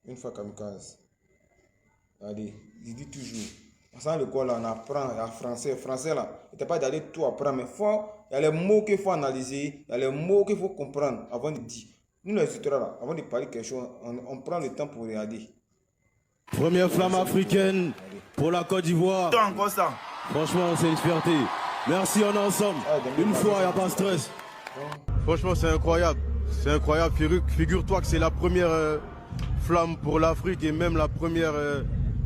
Une fois kamikaze. Allez, je dis toujours. Sans l'école, là, on apprend à français. Français, là, il n'est pas d'aller tout apprendre, mais il y a les mots qu'il faut analyser, il y a les mots qu'il faut comprendre avant de dire. Nous, les étudiants, là, avant de parler quelque chose, on prend le temps pour regarder. Première flamme africaine pour la Côte d'Ivoire. Encore ça. Franchement, c'est une fierté. Merci, on est ensemble. Une fois, il n'y a pas de stress. Franchement, c'est incroyable. C'est incroyable. Figure-toi que c'est la première flamme pour l'Afrique et même la première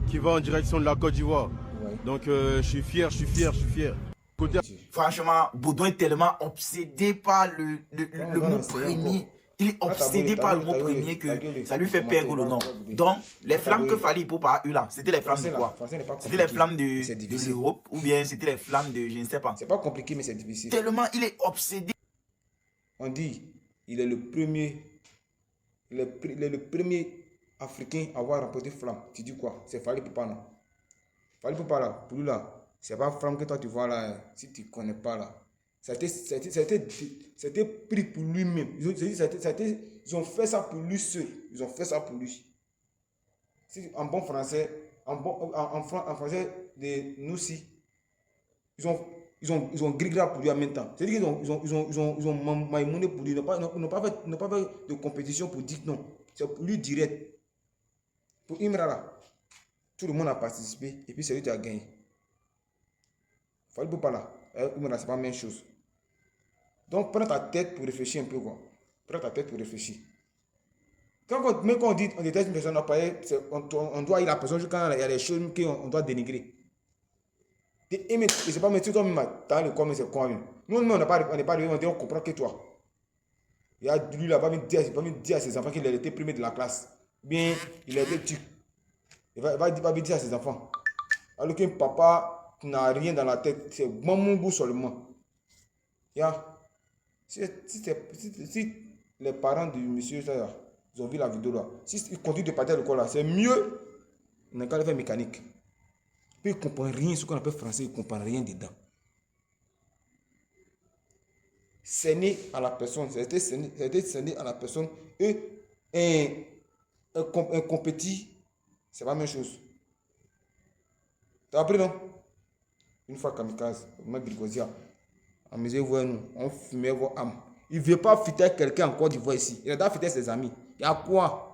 qui va en direction de la Côte d'Ivoire. Ouais. Donc, je suis fier. Côté... Franchement, Baudouin est tellement obsédé par le mot premier. Il est obsédé par le mot premier que ça lui fait perdre le nom. Donc, les flammes que Fally Ipupa a eu là, c'était les flammes de quoi? C'était les flammes de l'Europe ou bien c'était les flammes de je ne sais pas. C'est pas compliqué, mais c'est difficile. Tellement il est obsédé. On dit, il est le premier, il est le premier Africain à avoir remporté flamme. Tu dis quoi? C'est Fally Ipupa, non? Fally Ipupa là, pour lui là, c'est pas flamme que toi tu vois là, si tu connais pas là. C'était pris pour lui-même. Ils ont fait ça pour lui seul. Ils ont fait ça pour lui. En bon français, en français de nous aussi, ils ont grillé pour lui en même temps. C'est-à-dire qu'ils ont maïmoné pour lui. Ils n'ont pas fait de compétition pour dire non. C'est pour lui direct. Pour Imra là, tout le monde a participé et puis c'est lui qui a gagné. Fally Ipupa là, Imra c'est pas la même chose. Donc, prends ta tête pour réfléchir un peu, quoi. Prends ta tête pour réfléchir. Même quand on dit on déteste une personne, on doit ir à la personne quand il y a des choses qu'on doit dénigrer. Et c'est pas mettre toi-même dans le corps, mais c'est quoi même. Nous, on n'est pas arrivé, on comprend que toi. Il y a lui là, va me dire à ses enfants qu'il a été premier de la classe. Bien, il a été tué. Il va dire à ses enfants. Alors qu'un papa n'a rien dans la tête, c'est mon goût seulement. Yeah. Si les parents du monsieur, ils ont vu la vidéo là, s'ils continuent de partir à l'école là, c'est mieux. On n'a qu'à faire mécanique. Puis ils ne comprennent rien, ce qu'on appelle français, ils ne comprennent rien dedans. C'est né à la personne, c'était né à la personne. Et un compétit, c'est pas la même chose. Tu as appris non? Une fois kamikaze, moi Grigosia. Amusez-vous à nous, on fumait vos âmes. Il ne veut pas fitter quelqu'un en Côte d'Ivoire ici. Il a fêté ses amis. Il y a quoi?